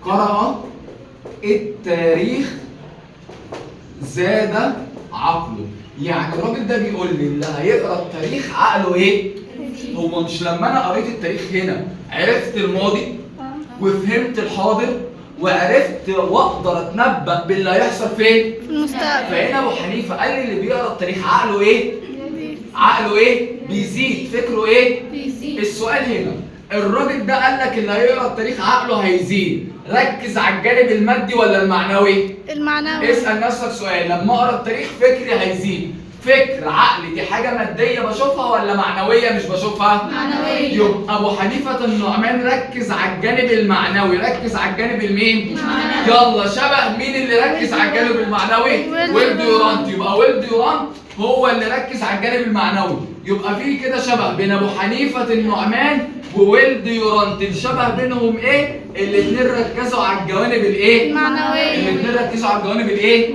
قرأ التاريخ زاد عقله. يعني الراجل ده بيقول لي اللي هيقرا التاريخ عقله ايه؟ هو مش لما انا قريت التاريخ هنا عرفت الماضي وفهمت الحاضر وعرفت واقدر اتنبأ باللي هيحصل فين؟ في المستقبل. فهنا ابو حنيفه قال لي اللي بيقرا التاريخ عقله ايه؟ عقله ايه؟ بيزيد. فكره ايه؟ بيزيد. السؤال هنا الراجل ده قال لك اللي هيقرا التاريخ عقله هيزيد، ركز على الجانب المادي ولا المعنوي؟ المعنوي. اسال نفسك سؤال، لما اقرا التاريخ فكري هيزيد، فكر عقلي دي حاجه ماديه بشوفها ولا معنويه مش بشوفها؟ معنوية. يبقى ابو حنيفه النعمان ركز على الجانب المعنوي، ركز على الجانب المين؟ المعنوي. يلا شبه مين اللي ركز على الجانب المعنوي؟ ويلد ويلد يورانت. يورانت. يبقى ويلد يورانت هو اللي ركز على الجانب المعنوي. يبقى في كده شبه بين ابو حنيفه النعمان وويلد يورانت. الشبه بينهم ايه؟ الاثنين ركزوا على الجوانب الايه؟ المعنوية. الاثنين ركزوا على الجوانب الايه؟